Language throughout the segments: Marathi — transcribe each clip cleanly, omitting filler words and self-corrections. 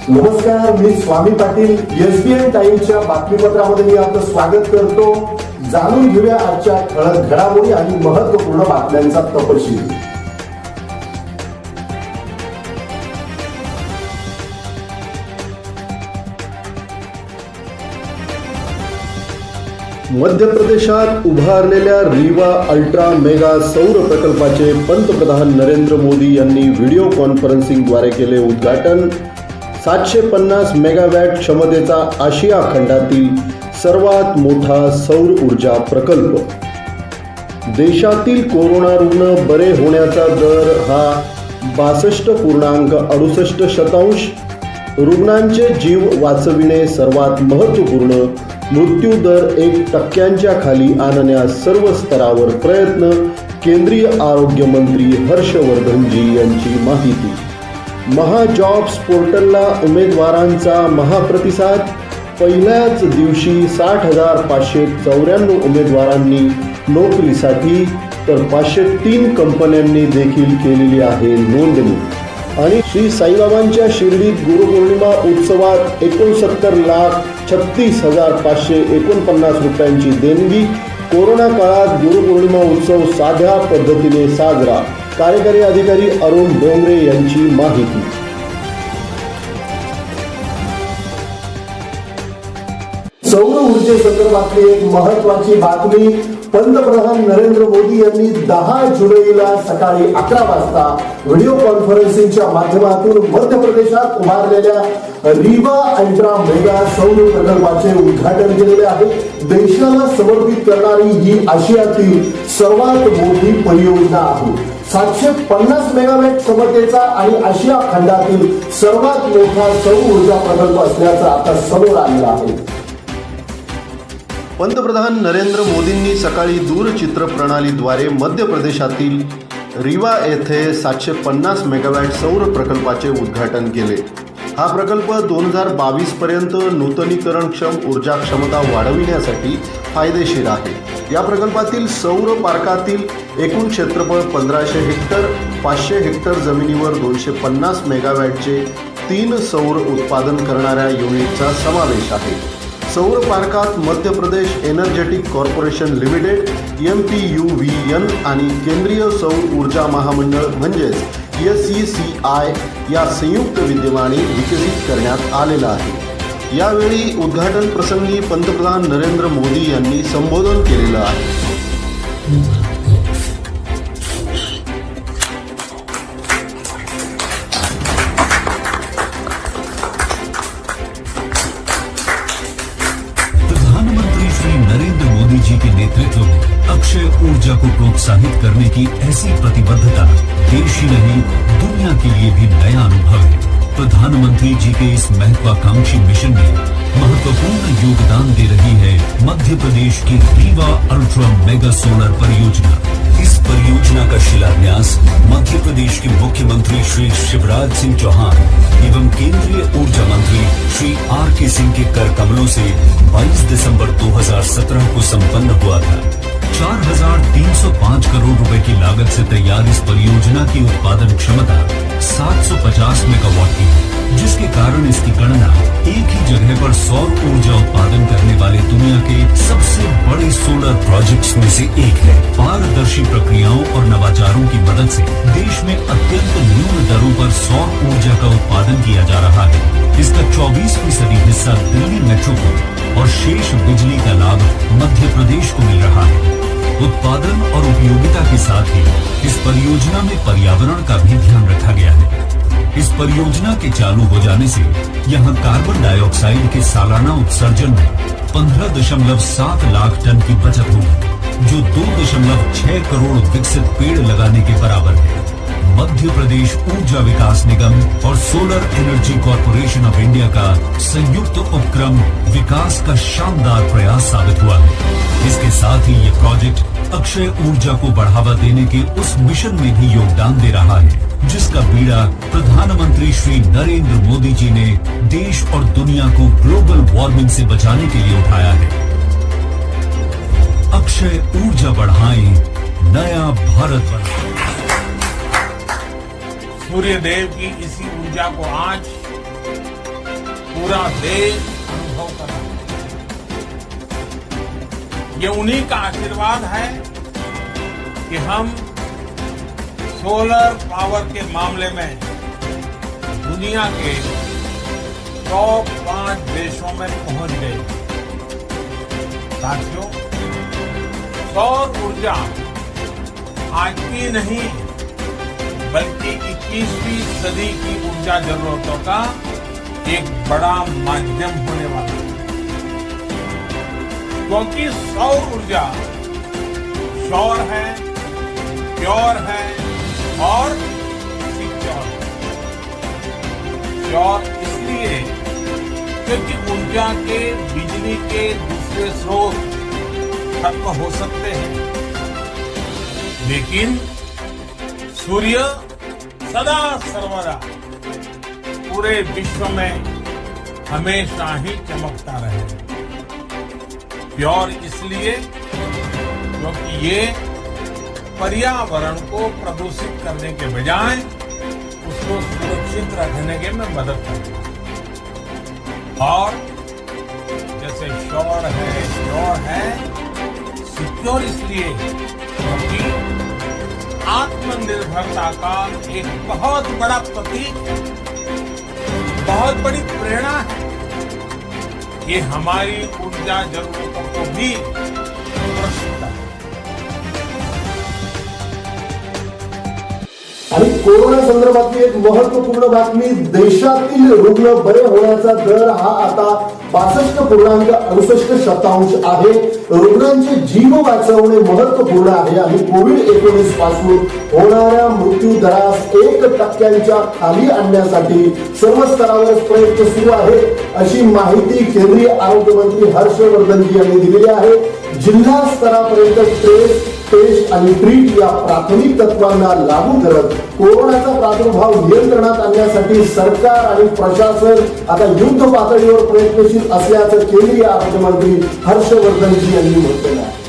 नमस्कार, मी स्वामी पाटील. एसबीएन टाइम्सच्या बातमीपत्रामध्ये मी आपलं स्वागत करतो. जाणून घेऊया आजच्या ठळक घडामोडी आणि महत्त्वपूर्ण बातम्यांचा तपशील. मध्य प्रदेशात उभारलेल्या रीवा अल्ट्रा मेगा सौर प्रकल्पाचे पंतप्रधान नरेंद्र मोदी यांनी व्हिडिओ कॉन्फरन्सिंगद्वारे केले उद्घाटन. 750 मेगावॅट क्षमतेचा आशिया खंडातील सर्वात मोठा सौर ऊर्जा प्रकल्प. देशातील कोरोना रुग्ण बरे होण्याचा दर हा 62.68%. रुग्णांचे जीव वाचविणे सर्वात महत्त्वपूर्ण. मृत्यू दर 1% खाली आणण्यास सर्व स्तरावर प्रयत्न. केंद्रीय आरोग्य मंत्री हर्षवर्धनजी यांची माहिती. महाजॉब्स पोर्टलला उमेदवारांचा महाप्रतिसाद. पहिल्याच दिवशी 60,594 उमेदवारांनी नोकरीसाठी तर 503 कंपन्यांनी देखील केलेली आहे नोंदणी. आणि श्री साईबाबांच्या शिर्डीत गुरुपौर्णिमा उत्सवात 69,36,549 रुपयांची देणगी. कोरोना काळात गुरुपौर्णिमा उत्सव साध्या पद्धतीने साजरा. कार्यकारी अधिकारी अरुण डोंगरे यांची माहिती. सौर ऊर्जेसंदर्भातली एक महत्त्वाची बातमी. पंतप्रधान नरेंद्र मोदी यांनी 10 जुलैला सकाळी 11 वाजता व्हिडिओ कॉन्फरन्सिंगच्या माध्यमातून मध्य प्रदेशात उभारलेल्या रीवा अल्ट्रा मेगा सौर प्रकल्पाचे उद्घाटन केलेले आहे. देशाला समर्पित करणारी ही आशियातील सर्वात मोठी परियोजना आहे. 750 मेगावॅट क्षमतेचा आणि आशिया खंडातील सर्वात मोठा सौर ऊर्जा प्रकल्प असल्याचं आता समोर आलेलं आहे. पंतप्रधान नरेंद्र मोदींनी सकाळी दूरचित्र प्रणालीद्वारे मध्य प्रदेशातील रीवा येथे 750 मेगावॅट सौर प्रकल्पाचे उद्घाटन केले. हा प्रकल्प 2022 पर्यंत नूतनीकरणक्षम ऊर्जा क्षमता वाढविण्यासाठी फायदेशीर आहे. या प्रकल्पातील सौर पार्कातील एकूण क्षेत्रफळ 1500 हेक्टर. 500 हेक्टर जमिनीवर 250 मेगावॅटचे 3 सौर उत्पादन करणाऱ्या युनिटचा समावेश आहे. सौर पार्कात Madhya Pradesh energetic corporation limited MPUVN आणि केंद्रीय सौर ऊर्जा महामंडळ म्हणजेच SECI या संयुक्त विद्यमाने विकसित करण्यात आलेला आहे. यावेळी उद्घाटन प्रसंगी पंतप्रधान नरेंद्र मोदी यांनी संबोधन केलेलं आहे. प्रधानमंत्री श्री नरेंद्र मोदी जी के नेतृत्व में अक्षय ऊर्जा को प्रोत्साहित करने की ऐसी प्रतिबद्धता देश ही नहीं दुनिया के लिए भी नया अनुभव है. प्रधानमंत्री जी के इस महत्वाकांक्षी मिशन में महत्वपूर्ण योगदान दे रही है मध्य प्रदेश की रीवा अल्ट्रा मेगा सोलर परियोजना. इस परियोजना का शिलान्यास मध्य प्रदेश के मुख्यमंत्री श्री शिवराज सिंह चौहान एवं केंद्रीय ऊर्जा मंत्री श्री RK सिंह के कर कमलों से 22 दिसंबर 2017 को संपन्न हुआ था. 4,305 करोड़ रुपए की लागत से तैयार इस परियोजना की उत्पादन क्षमता 750 मेगावाट की है, जिसके कारण इसकी गणना एक ही जगह पर सौर ऊर्जा उत्पादन करने वाले दुनिया के सबसे बड़े सोलर प्रोजेक्ट्स में से एक है. पारदर्शी प्रक्रियाओं और नवाचारों की मदद से देश में अत्यंत न्यून दरों पर सौर ऊर्जा का उत्पादन किया जा रहा है. इसका 24% हिस्सा दिल्ली मेट्रो को और शेष बिजली का लाभ मध्य प्रदेश को मिल रहा है. उत्पादन और उपयोगिता के साथ ही इस परियोजना में पर्यावरण का भी ध्यान रखा गया है. इस परियोजना के चालू हो जाने से यहां कार्बन डाइऑक्साइड के सालाना उत्सर्जन में 15.7 लाख टन की बचत होगी, जो 2.6 करोड़ विकसित पेड़ लगाने के बराबर है. मध्य प्रदेश ऊर्जा विकास निगम और solar energy corporation of India का संयुक्त उपक्रम विकास का शानदार प्रयास साबित हुआ है. इसके साथ ही ये प्रोजेक्ट अक्षय ऊर्जा को बढ़ावा देने के उस मिशन में भी योगदान दे रहा है, जिसका बीड़ा प्रधानमंत्री श्री नरेंद्र मोदी जी ने देश और दुनिया को ग्लोबल वार्मिंग से बचाने के लिए उठाया है. अक्षय ऊर्जा बढ़ाएं, नया भारत बनाएं. सूर्य देव की इसी ऊर्जा को आज पूरा देश अनुभव कर रहा है। ये उन्हीं का आशीर्वाद है कि हम सोलर पावर के मामले में दुनिया के टॉप 5 देशों में पहुंच गए। साथियों, सौर ऊर्जा आज की नहीं बल्कि 21वीं सदी की ऊर्जा जरूरतों का एक बड़ा माध्यम होने वाला है, क्योंकि सौर ऊर्जा श्योर है, प्योर है और सिक्योर। श्योर इसलिए क्योंकि ऊर्जा के बिजली के दूसरे स्रोत खत्म हो सकते हैं, लेकिन सूर्य सदा सर्वदा पूरे विश्व में हमेशा ही चमकता रहे। प्योर इसलिए क्योंकि ये पर्यावरण को प्रदूषित करने के बजाय उसको सुरक्षित रखने के में मदद करता है। और जैसे श्योर है, प्योर है, सिक्योर इसलिए क्योंकि आत्मनिर्भरता का एक बहुत बड़ा प्रतीक है, बहुत बड़ी प्रेरणा है। ये हमारी ऊर्जा जरूरतों को भी प्रस्तुत है। आणि कोरोना संदर्भातली एक महत्वपूर्ण बातमी, देशातील रुग्ण बरे होण्याचा दर हा आता 62.68% आहे। रुग्णांचे जीव वाचवणे महत्वपूर्ण आहे आणि कोविड-19 पासून होणाऱ्या मृत्यू दरास 1% खाली आणण्यासाठी सर्व स्तरावर प्रयत्न सुरू आहे, अशी माहिती केंद्रीय आरोग्य मंत्री हर्षवर्धनजी यांनी दिलेली आहे। जिल्हा स्तरापर्यंत टेस्ट आणि ट्रीट या प्राथमिक तत्वांना लागू करत कोरोनाचा प्रादुर्भाव नियंत्रणात आणण्यासाठी सरकार आणि प्रशासन आता युद्ध पातळीवर प्रयत्नशील असल्याचं केंद्रीय आरोग्य मंत्री हर्षवर्धनजी यांनी म्हटलं आहे।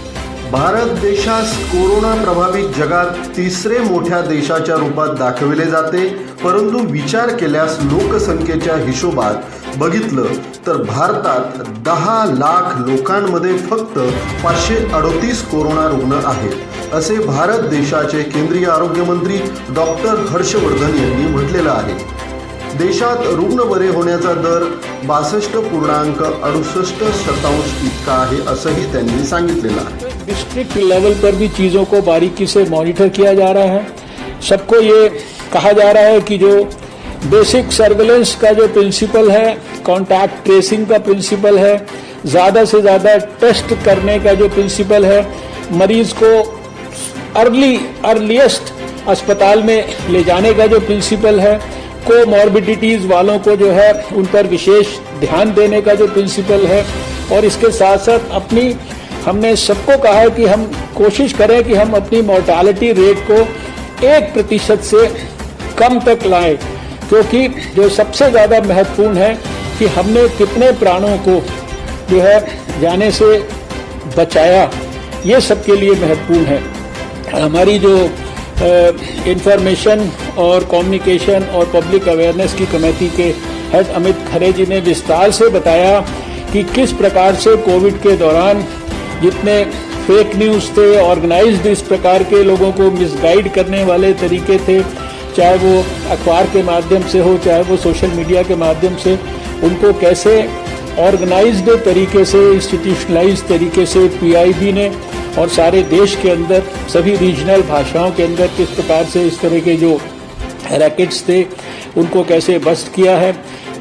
भारत देशास कोरोना प्रभावित जगात तिसरे मोठ्या देशाच्या रूपात दाखविले जाते, परंतु विचार केल्यास लोकसंख्येच्या हिशोबात बघितलं तर भारतात 10 लाख लोकांमध्ये फक्त 538 कोरोना रुग्ण आहेत, असे भारत देशाचे केंद्रीय आरोग्य मंत्री डॉक्टर हर्षवर्धन यांनी म्हटलेलं आहे। देशात रुग्ण बरे होण्याचा दर 62.68% इतका आहे, असंही त्यांनी सांगितलेलं आहे। डिस्ट्रिक्ट लेवल पर भी चीज़ों को बारीकी से मॉनिटर किया जा रहा है। सबको ये कहा जा रहा है कि जो बेसिक सर्विलेंस का जो प्रिंसिपल है, कॉन्टैक्ट ट्रेसिंग का प्रिंसिपल है, ज़्यादा से ज़्यादा टेस्ट करने का जो प्रिंसिपल है, मरीज को अर्लीस्ट अस्पताल में ले जाने का जो प्रिंसिपल है, कोमॉर्बिडिटीज वालों को जो है उन पर विशेष ध्यान देने का जो प्रिंसिपल है, और इसके साथ साथ हमने सबको कहा है कि हम कोशिश करें कि हम अपनी मोर्टालिटी रेट को 1% से कम तक लाएं, क्योंकि जो सबसे ज़्यादा महत्वपूर्ण है कि हमने कितने प्राणों को जो है जाने से बचाया, ये सबके लिए महत्वपूर्ण है। हमारी जो इंफॉर्मेशन और कम्युनिकेशन और पब्लिक अवेयरनेस की कमेटी के हेड अमित खरे जी ने विस्तार से बताया कि किस प्रकार से कोविड के दौरान जितने फेक न्यूज़ थे, ऑर्गेनाइज्ड इस प्रकार के लोगों को मिसगाइड करने वाले तरीके थे, चाहे वो अखबार के माध्यम से हो, चाहे वो सोशल मीडिया के माध्यम से, उनको कैसे ऑर्गेनाइज्ड तरीके से, इंस्टीट्यूशनलाइज्ड तरीके से पीआईबी ने और सारे देश के अंदर सभी रीजनल भाषाओं के अंदर किस प्रकार से इस तरह के जो रैकेट्स थे उनको कैसे बस्ट किया है।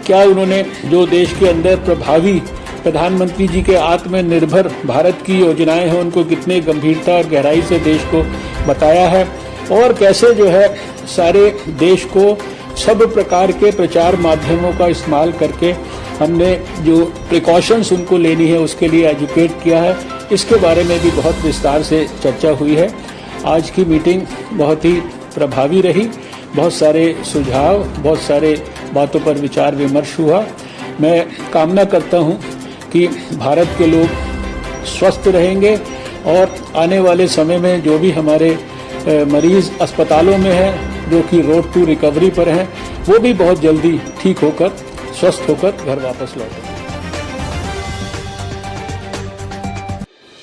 क्या उन्होंने जो देश के अंदर प्रभावी प्रधानमंत्री जी के आत्मनिर्भर भारत की योजनाएं हैं उनको कितने गंभीरता और गहराई से देश को बताया है, और कैसे जो है सारे देश को सब प्रकार के प्रचार माध्यमों का इस्तेमाल करके हमने जो प्रिकॉशंस उनको लेनी है उसके लिए एजुकेट किया है। इसके बारे में भी बहुत विस्तार से चर्चा हुई है। आज की मीटिंग बहुत ही प्रभावी रही, बहुत सारे सुझाव, बहुत सारे बातों पर विचार विमर्श हुआ। मैं कामना करता हूं कि भारत के लोग स्वस्थ रहेंगे और आने वाले समय में जो भी हमारे मरीज अस्पतालों में हैं, जो कि रोड टू रिकवरी पर हैं, वो भी बहुत जल्दी ठीक होकर स्वस्थ होकर घर वापस लौटें।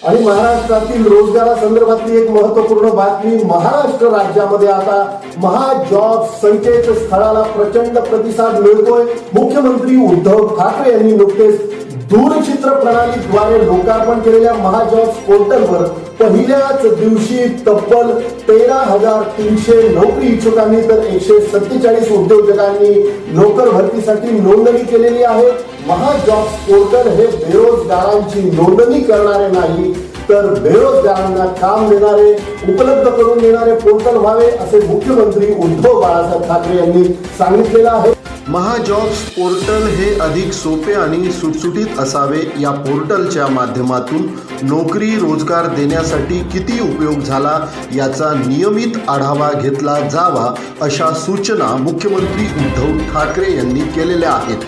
आणि महाराष्ट्रातील रोजगारासंदर्भातली एक महत्त्वपूर्ण बातमी, महाराष्ट्र राज्यामध्ये आता महाजॉब संकेतस्थळाला प्रचंड प्रतिसाद मिळतोय। मुख्यमंत्री उद्धव ठाकरे यांनी नुकतेच दूरचित्र प्रणालीद्वारे लोकार्पण केलेल्या महाजॉब पोर्टलवर पहिल्याच दिवशी तब्बल 13,300 नोकरी इच्छुकांनी तर 147 उद्योजकांनी नोकर भरतीसाठी नोंदणी केलेली आहे। महाजॉब पोर्टल हे बेरोजगारांची नोंदणी करणारे नाही तर बेरोजगारांना काम देणारे, उपलब्ध करून देणारे पोर्टल व्हावे असे मुख्यमंत्री उद्धव बाळासाहेब ठाकरे यांनी सांगितलेलं आहे। महाजॉब्स पोर्टल हे अधिक सोपे आणि सुटसुटीत असावे। या पोर्टलच्या माध्यमातून नोकरी रोजगार देण्यासाठी किती उपयोग झाला याचा नियमित आढावा घेतला जावा अशा सूचना मुख्यमंत्री उद्धव ठाकरे यांनी केलेल्या आहेत।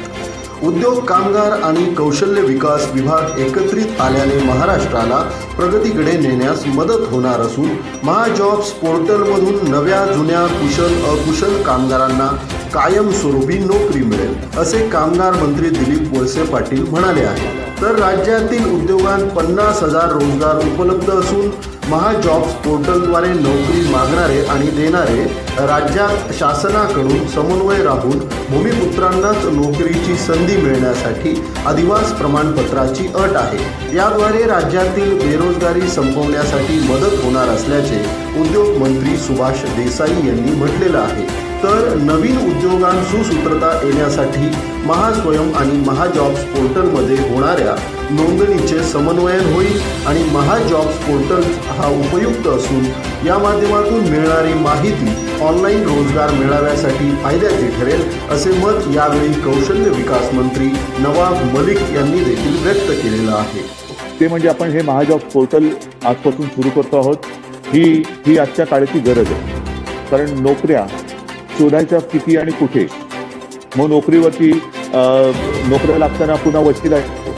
उद्योग, कामगार आणि कौशल्य विकास विभाग एकत्रित आल्याने महाराष्ट्राला प्रगतीकडे नेण्यास मदत होणार असून महाजॉब्स पोर्टलमधून नव्या जुन्या कुशल अकुशल कामगारांना कायमस्वरूपी नोकरी मिळेल असे कामगार मंत्री दिलीप वळसे पाटील म्हणाले आहे। तर राज्यातील उद्योगांत 50,000 रोजगार उपलब्ध असून महाजॉब्स पोर्टलद्वारे नोकरी मागणारे आणि देणारे राज्यात शासनाकडून समन्वय राहून भूमिपुत्रांनाच नोकरीची संधी मिळण्यासाठी अधिवास प्रमाणपत्राची अट आहे। याद्वारे राज्यातील बेरोजगारी संपवण्यासाठी मदत होणार असल्याचे उद्योग मंत्री सुभाष देसाई यांनी म्हटलेलं आहे। तर नवीन उद्योगांत सुसूत्रता येण्यासाठी महास्वयं आणि महाजॉब्स पोर्टलमध्ये होणाऱ्या नोंदणीचे समन्वयन होईल आणि महाजॉब्स पोर्टल हा उपयुक्त असून या माध्यमातून मिळणारी माहिती ऑनलाईन रोजगार मेळाव्यासाठी फायद्याची ठरेल असे मत यावेळी कौशल्य विकास मंत्री नवाब मलिक यांनी देखील व्यक्त केलेलं आहे। ते म्हणजे आपण हे महाजॉब्स पोर्टल आजपासून सुरू करतो आहोत। ही आजच्या काळाची गरज आहे, कारण नोकऱ्या शोधायच्या किती आणि कुठे, मग नोकरीवरती नोकऱ्या लागताना पुन्हा वशिला येतो।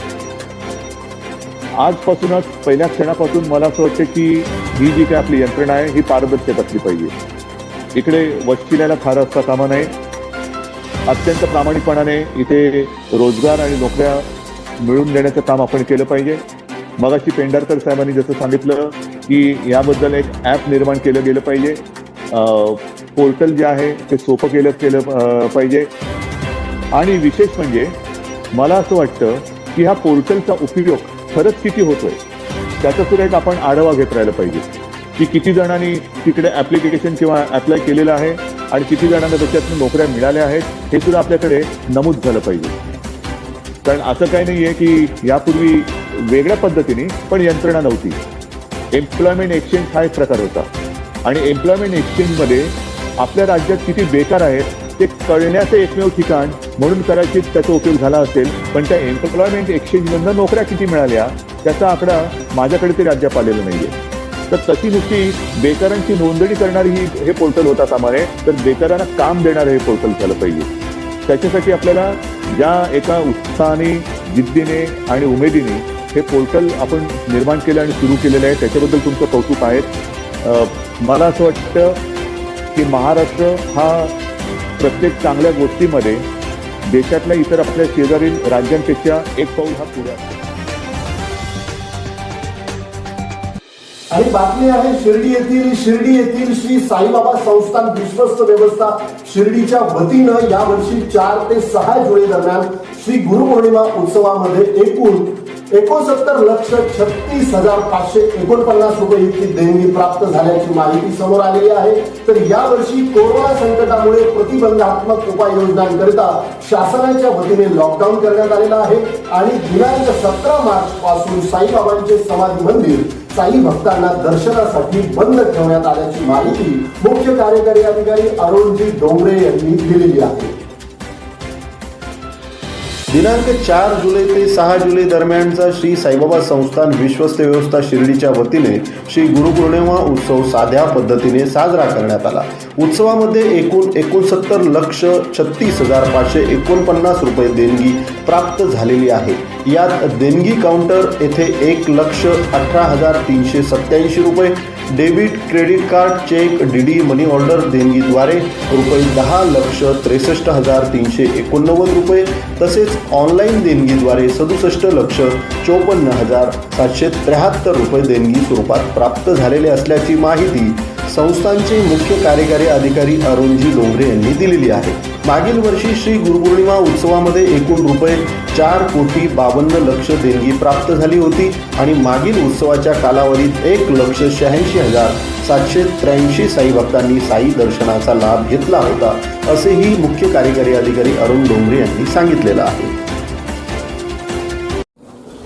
आजपासूनच पहिल्या क्षणापासून मला असं वाटतं की ही जी काही आपली यंत्रणा आहे ही पारदर्शक असली पाहिजे। इकडे वशिल्याला खार असता कामा नये, अत्यंत प्रामाणिकपणाने इथे रोजगार आणि नोकऱ्या मिळवून देण्याचं काम आपण केलं पाहिजे। मगाशी पेंढारकर साहेबांनी जसं सांगितलं की याबद्दल एक ॲप निर्माण केलं गेलं पाहिजे। पोर्टल जे आहे ते सोपं केलं पाहिजे आणि विशेष म्हणजे मला असं वाटतं की ह्या पोर्टलचा उपयोग खरंच किती होतोय त्याचा सुद्धा एक आपण आढावा घेत राहिला पाहिजे की किती जणांनी तिकडे ॲप्लिकेशन किंवा अप्लाय केलेलं आहे आणि किती जणांना त्याच्यातून नोकऱ्या मिळाल्या आहेत हे सुद्धा आपल्याकडे नमूद झालं पाहिजे। कारण असं काही नाही आहे की यापूर्वी वेगळ्या पद्धतीने पण यंत्रणा नव्हती। एम्प्लॉयमेंट एक्सचेंज हा एक प्रकार होता आणि एम्प्लॉयमेंट एक्सचेंजमध्ये आपल्या राज्यात किती बेकार आहेत ते कळण्याचं एकमेव ठिकाण म्हणून कदाचित त्याचा उपयोग झाला असेल, पण त्या एम्प्लॉयमेंट एक्सचेंजमधनं नोकऱ्या किती मिळाल्या त्याचा आकडा माझ्याकडे तरी अद्याप आलेला नाही आहे। तर तशी नुसती बेकारांची नोंदणी करणारी हे पोर्टल होता कामा नये, तर बेकारांना काम देणारं हे पोर्टल झालं पाहिजे। त्याच्यासाठी आपल्याला ज्या एका उत्साहाने, जिद्दीने आणि उमेदीने हे पोर्टल आपण निर्माण केलं आणि सुरू केलेलं आहे त्याच्याबद्दल तुमचं कौतुक आहे। मला असं वाटतं की महाराष्ट्र हा प्रत्येक चांगल्या गोष्टीमध्ये देशातल्या इतर आपल्या शेजारील राज्यांपेक्षा एक पाऊल हा पुढे आहे। आणि बातमी आहे शिर्डी येथील श्री साईबाबा संस्थान विश्वस्त व्यवस्था शिर्डीच्या वतीनं यावर्षी 4 ते 6 जुलै दरम्यान श्री गुरुपौर्णिमा उत्सवामध्ये एकूण 69,36,549 रुपये इतकी देणगी प्राप्त झाल्याची माहिती समोर आलेली आहे। तर यावर्षी कोरोना संकटामुळे प्रतिबंधात्मक उपाययोजनांकरिता शासनाच्या वतीने लॉकडाऊन करण्यात आलेला आहे आणि दिनांक 17 मार्च पासून साईबाबांचे समाधी मंदिर साई भक्तांना दर्शनासाठी बंद ठेवण्यात आल्याची माहिती मुख्य कार्यकारी अधिकारी अरुणजी डोंगरे यांनी दिलेली आहे। दिनांक 4 जुलै ते 6 जुलै दरम्यानचा श्री साईबाबा संस्थान विश्वस्त व्यवस्था शिर्डीच्या वतीने श्री गुरुपौर्णिमा उत्सव साध्या पद्धतीने साजरा करण्यात आला। उत्सवामध्ये एकूण 69,36,549 रुपये देणगी प्राप्त झालेली आहे। यात देणगी काउंटर येथे 1,18,387 रुपये, debit, credit card, cheque, DD, money order देणगीद्वारे रुपये 10,63,389 रुपये, तसेच ऑनलाईन देणगीद्वारे 67,54,773 रुपये देणगी स्वरूपात प्राप्त झालेले असल्याची माहिती संस्थांचे मुख्य कार्यकारी अधिकारी अरुणजी डोंगरे यांनी दिलेली आहे. मागील वर्षी श्री गुरुपौर्णिमा उत्सवामध्ये एकूण रुपये 4,52,00,000 देणगी प्राप्त झाली होती आणि मागील उत्सवाच्या कालावधीत 1,86,783 साई भक्तांनी साई दर्शनाचा लाभ घेतला होता, असेही मुख्य कार्यकारी अधिकारी अरुण डोंगरे यांनी सांगितलेलं आहे.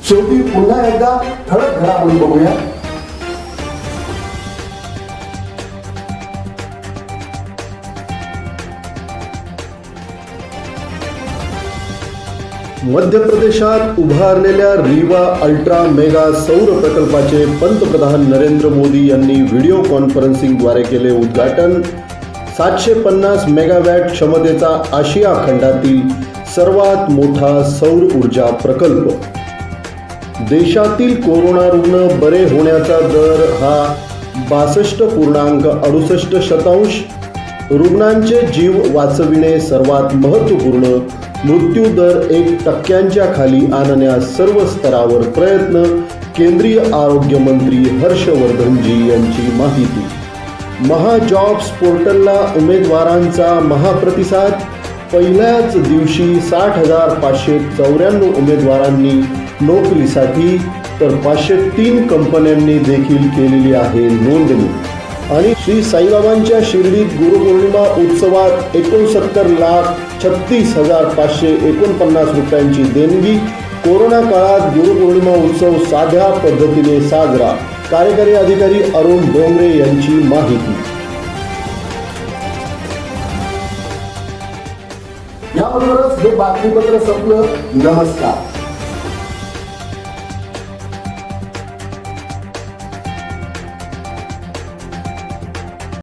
शेवटी पुन्हा एकदा ठळक घडामोडी बघूया. मध्य प्रदेशात उभारलेल्या रीवा अल्ट्रा मेगा सौर प्रकल्पाचे पंतप्रधान नरेंद्र मोदी यांनी व्हिडिओ कॉन्फरन्सिंगद्वारे केले उद्घाटन. 750 मेगावॅट क्षमतेचा आशिया खंडातील सर्वात मोठा सौर ऊर्जा प्रकल्प. देशातील कोरोना रुग्ण बरे होण्याचा दर हा 62.68%. रुग्णांचे जीव वाचविणे सर्वात महत्त्वपूर्ण. मृत्यू दर 1% खाली आणण्यास सर्व स्तरावर प्रयत्न. केंद्रीय आरोग्य मंत्री हर्षवर्धनजी यांची माहिती. महाजॉब्स पोर्टलला उमेदवारांचा महाप्रतिसाद. पहिल्याच दिवशी 60,594 उमेदवारांनी नोकरीसाठी तर 503 कंपन्यांनी देखील केलेली आहे नोंदणी. आणि श्री साईबाबांच्या शिर्डीत गुरुपौर्णिमा उत्सवात 69,36,549 रुपयांची देणगी. कोरोना काळात गुरुपौर्णिमा उत्सव साध्या पद्धतीने साजरा. कार्यकारी अधिकारी अरुण डोंगरे यांची माहिती. याबरोबरच हे बातमीपत्र संपलं. नमस्कार.